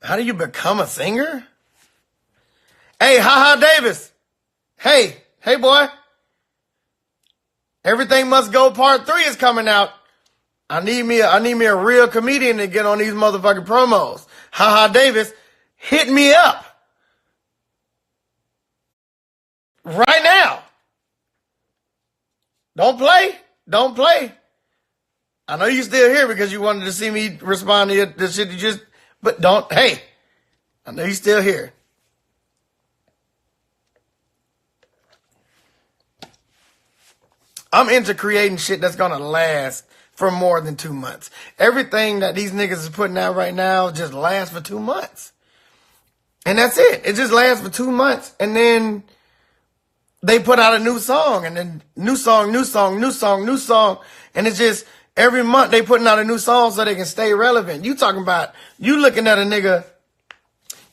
How do you become a singer? Hey, Haha Davis. Hey boy. Everything Must Go Part 3 is coming out. I need me a real comedian to get on these motherfucking promos. Haha Davis, hit me up. Right now. Don't play. I know you still here because you wanted to see me respond to the shit you just, but don't, hey, I know you still here. I'm into creating shit that's gonna last for more than 2 months. Everything that these niggas is putting out right now just lasts for 2 months. And that's it. It just lasts for 2 months. And then they put out a new song and then new song. And it's just every month they putting out a new song so they can stay relevant. You talking about, you looking at a nigga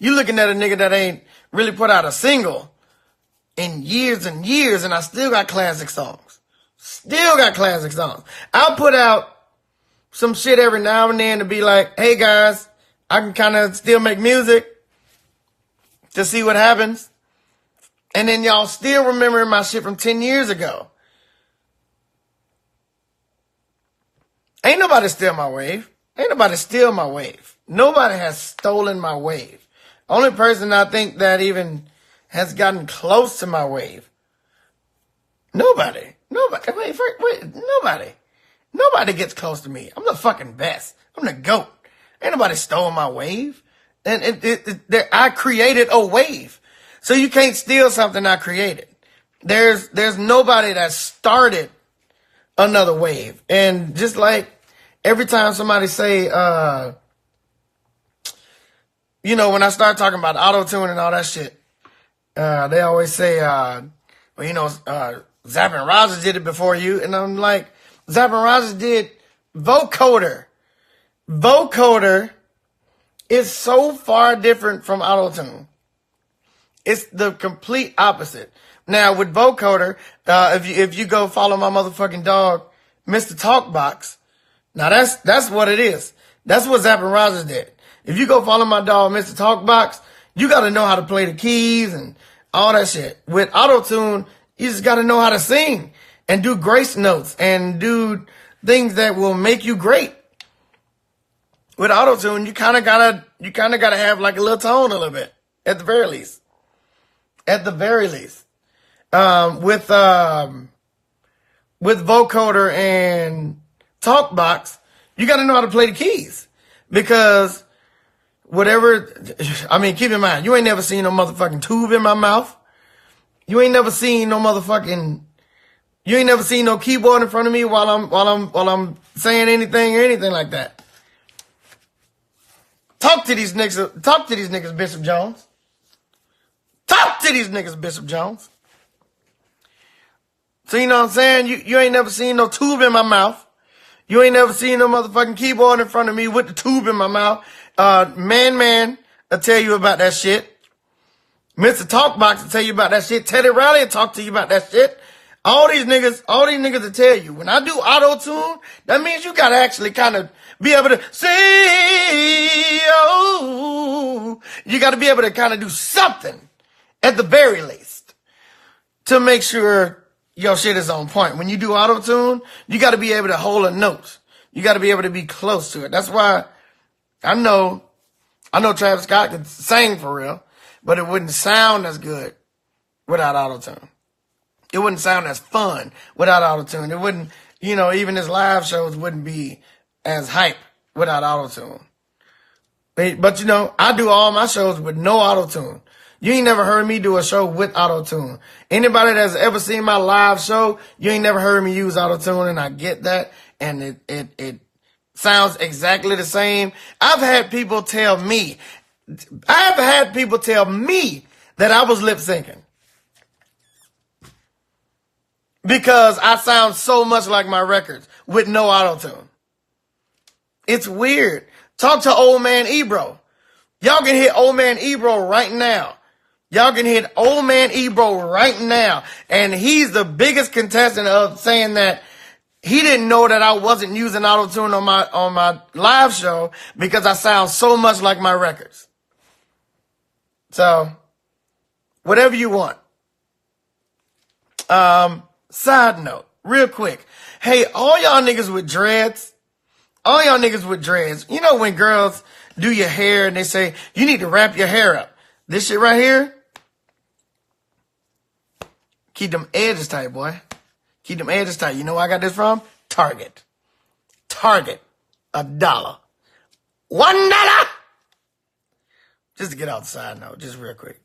that ain't really put out a single in years and years, and I still got classic songs. I'll put out some shit every now and then to be like, hey guys, I can kind of still make music to see what happens. And then y'all still remembering my shit from 10 years ago. Ain't nobody steal my wave. Nobody has stolen my wave. Only person I think that even has gotten close to my wave. Nobody. Nobody gets close to me. I'm the fucking best. I'm the GOAT. Ain't nobody stole my wave. And I created a wave. So you can't steal something I created. There's nobody that started another wave. And just like every time somebody say, when I start talking about auto-tune and all that shit, they always say, Zapp and Rogers did it before you. And I'm like, Zapp and Rogers did vocoder. Vocoder is so far different from auto-tune. It's the complete opposite. Now with vocoder, if you go follow my motherfucking dog, Mr. Talkbox, now that's what it is. That's what Zapp and Rogers did. If you go follow my dog, Mr. Talkbox, you gotta know how to play the keys and all that shit. With auto-tune, you just gotta know how to sing and do grace notes and do things that will make you great. With auto-tune, you kinda gotta have like a little tone a little bit, at the very least. With vocoder and Talkbox, you gotta know how to play the keys. Because keep in mind, you ain't never seen no motherfucking tube in my mouth. You ain't never seen no keyboard in front of me while I'm saying anything or anything like that. Talk to these niggas, Bishop Jones. Talk to these niggas, Bishop Jones. So you know what I'm saying? You ain't never seen no tube in my mouth. You ain't never seen no motherfucking keyboard in front of me with the tube in my mouth. Man will tell you about that shit. Mr. Talkbox will tell you about that shit. Teddy Riley will talk to you about that shit. All these niggas will tell you. When I do auto-tune, that means you gotta actually kind of be able to see. You gotta be able to kind of do something at the very least to make sure your shit is on point. When you do auto-tune, you gotta be able to hold a note. You gotta be able to be close to it. That's why I know Travis Scott can sing for real, but it wouldn't sound as good without auto-tune. It wouldn't sound as fun without auto-tune. It wouldn't, even his live shows wouldn't be as hype without auto-tune. But I do all my shows with no auto-tune. You ain't never heard me do a show with auto-tune. Anybody that's ever seen my live show, you ain't never heard me use auto-tune, and I get that. And it sounds exactly the same. I've had people tell me that I was lip syncing. Because I sound so much like my records with no auto-tune. It's weird. Talk to Old Man Ebro. Y'all can hit Old Man Ebro right now. And he's the biggest contestant of saying that he didn't know that I wasn't using auto-tune on my live show because I sound so much like my records. So, whatever you want. Side note, real quick. Hey, all y'all niggas with dreads, you know when girls do your hair and they say, you need to wrap your hair up. This shit right here, keep them edges tight, boy. Keep them edges tight. You know where I got this from? Target. $1. $1! Just to get out the side note, just real quick.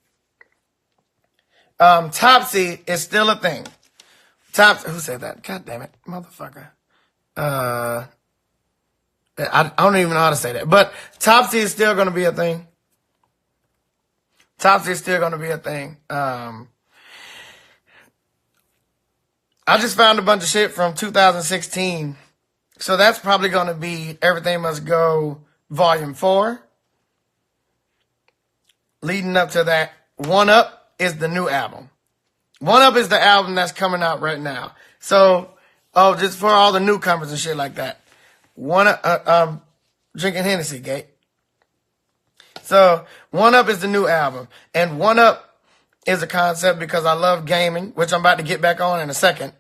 Topsy is still a thing. Who said that? God damn it, motherfucker. I don't even know how to say that, but Topsy is still going to be a thing. Topsy is still going to be a thing. I just found a bunch of shit from 2016. So that's probably going to be Everything Must Go Volume 4. Leading up to that, One Up is the new album. One Up is the album that's coming out right now. So, just for all the newcomers and shit like that. Drinking Hennessy, Gate. So, One Up is the new album. And One Up is a concept because I love gaming, which I'm about to get back on in a second.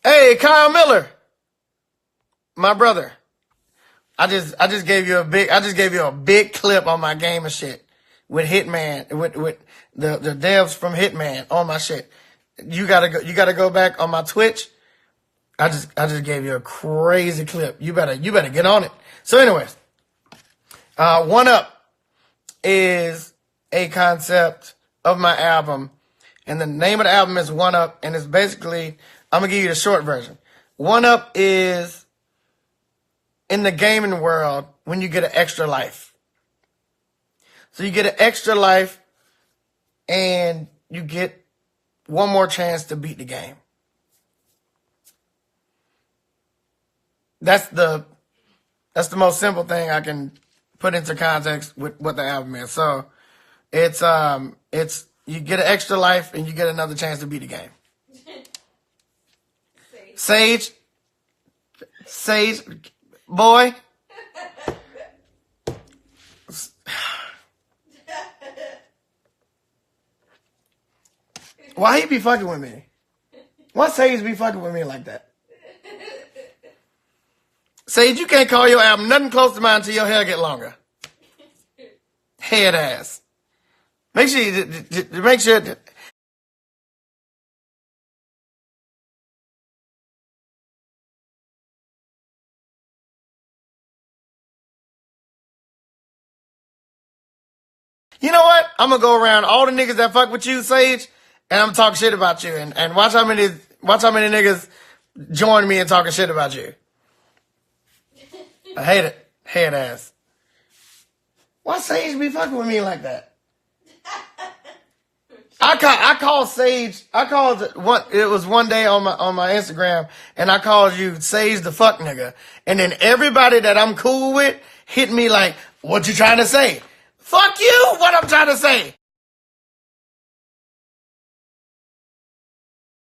Hey, Kyle Miller. My brother. I just gave you a big clip on my game and shit with Hitman, with the devs from Hitman on my shit. You gotta go back on my Twitch. I just gave you a crazy clip. You better get on it. So anyways, One Up is a concept of my album, and the name of the album is One Up, and it's basically, I'm gonna give you the short version. One Up is in the gaming world when you get an extra life. So you get an extra life and you get one more chance to beat the game. That's the most simple thing I can put into context with what the album is. So it's you get an extra life and you get another chance to beat the game. Sage, boy. Why he be fucking with me? Why Sage be fucking with me like that? Sage, you can't call your album nothing close to mine until your hair get longer. Head ass. Make sure. You know what? I'm gonna go around all the niggas that fuck with you, Sage, and I'm gonna talk shit about you, and watch how many niggas join me in talking shit about you. I hate it. Head ass. Why Sage be fucking with me like that? I called Sage. It was one day on my Instagram, and I called you Sage the fuck nigga, and then everybody that I'm cool with hit me like, "What you trying to say?" Fuck you! What I'm trying to say?